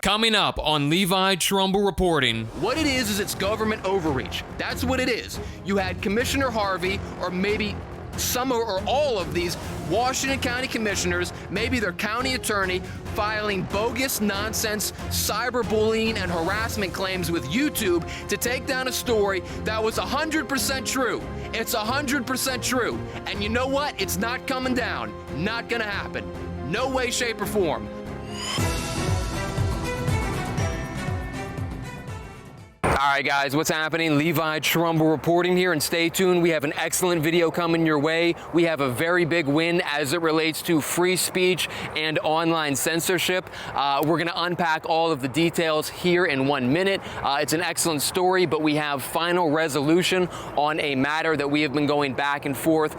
Coming up on Levi Trumbull reporting. What it is it's government overreach. That's what it is. You had Commissioner Harvey, or maybe some or all of these Washington County commissioners, maybe their county attorney, filing bogus nonsense cyberbullying and harassment claims with YouTube to take down a story that was 100% true. It's 100% true. And you know what? It's not coming down. Not gonna happen. No way, shape, or form. All right, guys, what's happening? Levi Trumbull reporting here, and stay tuned. We have an excellent video coming your way. We have a very big win as it relates to free speech and online censorship. We're going to unpack all of the details here in 1 minute. It's an excellent story, but we have final resolution on a matter that we have been going back and forth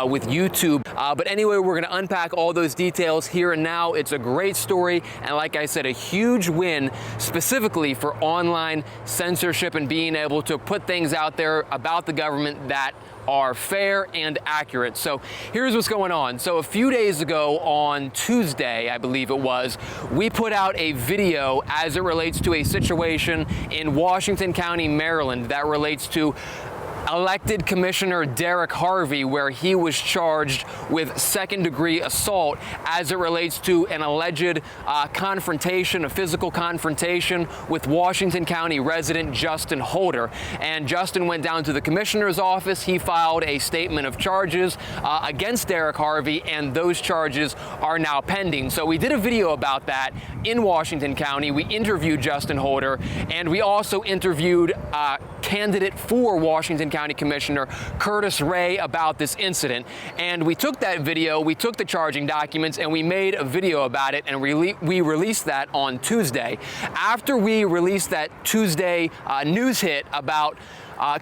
with YouTube. But anyway, we're going to unpack all those details here and now. It's a great story, and like I said, a huge win specifically for online censorship and being able to put things out there about the government that are fair and accurate. So here's what's going on. So a few days ago on Tuesday, I believe it was, we put out a video as it relates to a situation in Washington County, Maryland that relates to elected Commissioner Derek Harvey, where he was charged with second-degree assault as it relates to an alleged confrontation, a physical confrontation with Washington County resident Justin Holder. And Justin went down to the commissioner's office. He filed a statement of charges against Derek Harvey, and those charges are now pending. So we did a video about that in Washington County. We interviewed Justin Holder, and we also interviewed candidate for Washington County Commissioner Curtis Ray about this incident. And we took that video, we took the charging documents, and we made a video about it, and we released that on Tuesday. After we released that Tuesday news hit about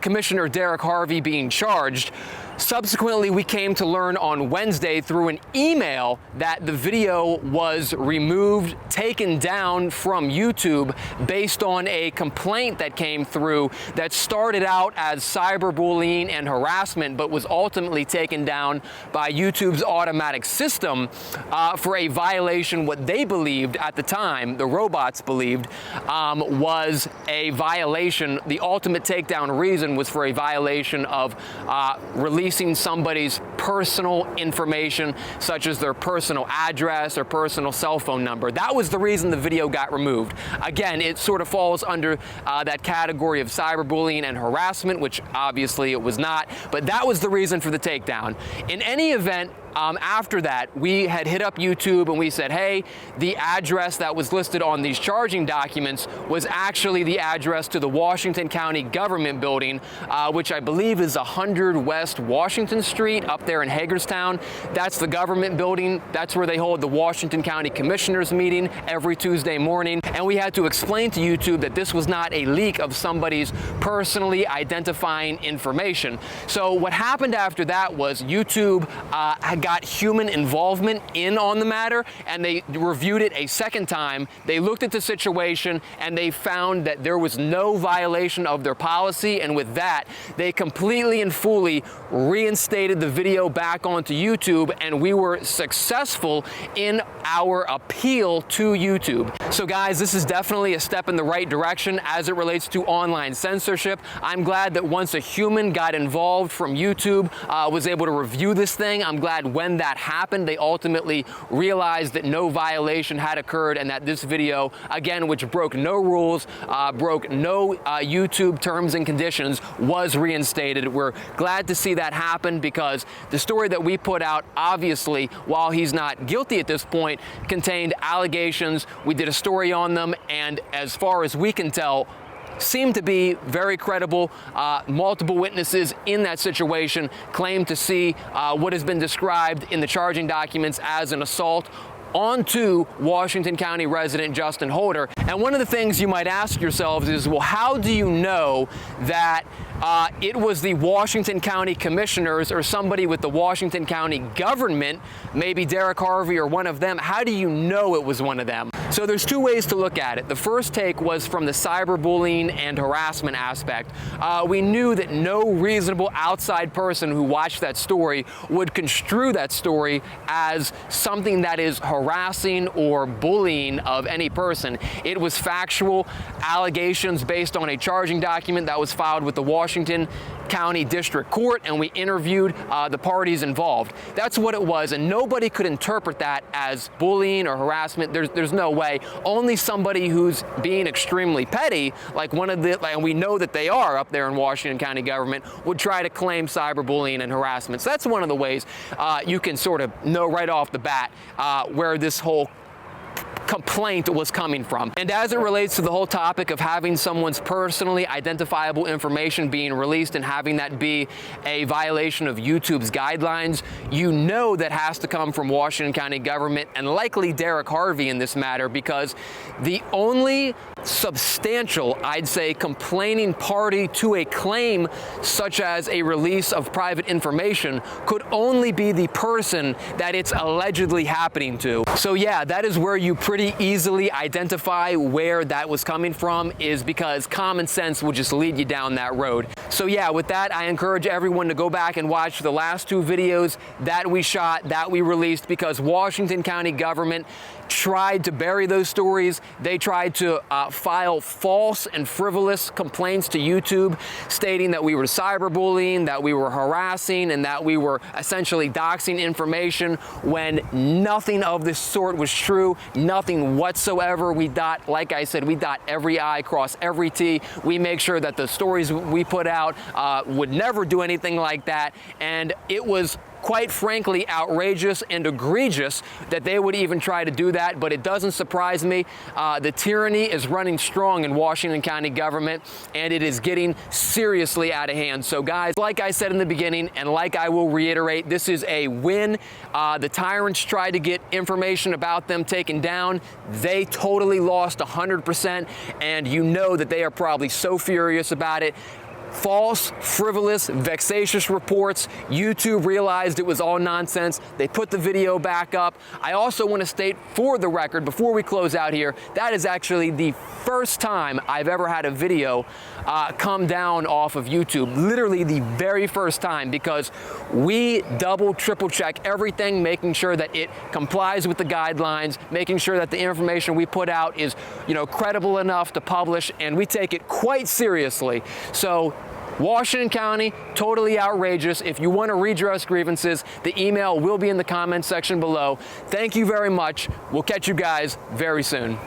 Commissioner Derek Harvey being charged, subsequently, we came to learn on Wednesday through an email that the video was removed, taken down from YouTube based on a complaint that came through that started out as cyberbullying and harassment, but was ultimately taken down by YouTube's automatic system for a violation, what they believed at the time, the robots believed, was a violation. The ultimate takedown reason was for a violation of releasing somebody's personal information, such as their personal address or personal cell phone number. That was the reason the video got removed. Again, it sort of falls under that category of cyberbullying and harassment, which obviously it was not, but that was the reason for the takedown. In any event, after that, we had hit up YouTube and we said, hey, the address that was listed on these charging documents was actually the address to the Washington County Government Building, which I believe is 100 West Washington Street up there in Hagerstown. That's the government building. That's where they hold the Washington County Commissioners meeting every Tuesday morning. And we had to explain to YouTube that this was not a leak of somebody's personally identifying information. So what happened after that was YouTube had got human involvement in on the matter, and they reviewed it a second time. They looked at the situation and they found that there was no violation of their policy, and with that, they completely and fully reinstated the video back onto YouTube, and we were successful in our appeal to YouTube. So guys, this is definitely a step in the right direction as it relates to online censorship. I'm glad that once a human got involved from YouTube, was able to review this thing. I'm glad when that happened, they ultimately realized that no violation had occurred, and that this video, again, which broke no rules, broke no YouTube terms and conditions, was reinstated. We're glad to see that happen, because the story that we put out, obviously, while he's not guilty at this point, contained allegations. We did a story on them, and as far as we can tell, seemed to be very credible. Multiple witnesses in that situation claimed to see what has been described in the charging documents as an assault onto Washington County resident Justin Holder. And one of the things you might ask yourselves is, well, how do you know that it was the Washington County commissioners or somebody with the Washington County government, maybe Derek Harvey or one of them? How do you know it was one of them? So there's two ways to look at it. The first take was from the cyberbullying and harassment aspect. We knew that no reasonable outside person who watched that story would construe that story as something that is harassing or bullying of any person. It was factual allegations based on a charging document that was filed with the Washington County District Court, and we interviewed the parties involved. That's what it was, and nobody could interpret that as bullying or harassment. There's no way. Only somebody who's being extremely petty, like and we know that they are up there in Washington County government, would try to claim cyberbullying and harassment. So that's one of the ways you can sort of know right off the bat where this whole complaint was coming from. And as it relates to the whole topic of having someone's personally identifiable information being released and having that be a violation of YouTube's guidelines, you know that has to come from Washington County government and likely Derek Harvey in this matter, because the only substantial, I'd say, complaining party to a claim such as a release of private information could only be the person that it's allegedly happening to. So yeah, that is where you pretty easily identify where that was coming from, is because common sense will just lead you down that road. So yeah, with that, I encourage everyone to go back and watch the last two videos that we shot, that we released, because Washington County government tried to bury those stories. They tried to file false and frivolous complaints to YouTube stating that we were cyberbullying, that we were harassing, and that we were essentially doxing information, when nothing of this sort was true, nothing whatsoever. Like I said, we dot every I, cross every T. We make sure that the stories we put out would never do anything like that, and it was quite frankly outrageous and egregious that they would even try to do that, but it doesn't surprise me. The tyranny is running strong in Washington County government, and it is getting seriously out of hand. So guys, like I said in the beginning, and like I will reiterate, this is a win. The tyrants tried to get information about them taken down. They totally lost 100%, and you know that they are probably so furious about it. False, frivolous, vexatious reports. YouTube realized it was all nonsense. They put the video back up. I also want to state for the record, before we close out here, that is actually the first time I've ever had a video come down off of YouTube. Literally the very first time, because we double, triple check everything, making sure that it complies with the guidelines, making sure that the information we put out is, credible enough to publish, and we take it quite seriously. So Washington County, totally outrageous. If you want to redress grievances, the email will be in the comments section below. Thank you very much. We'll catch you guys very soon.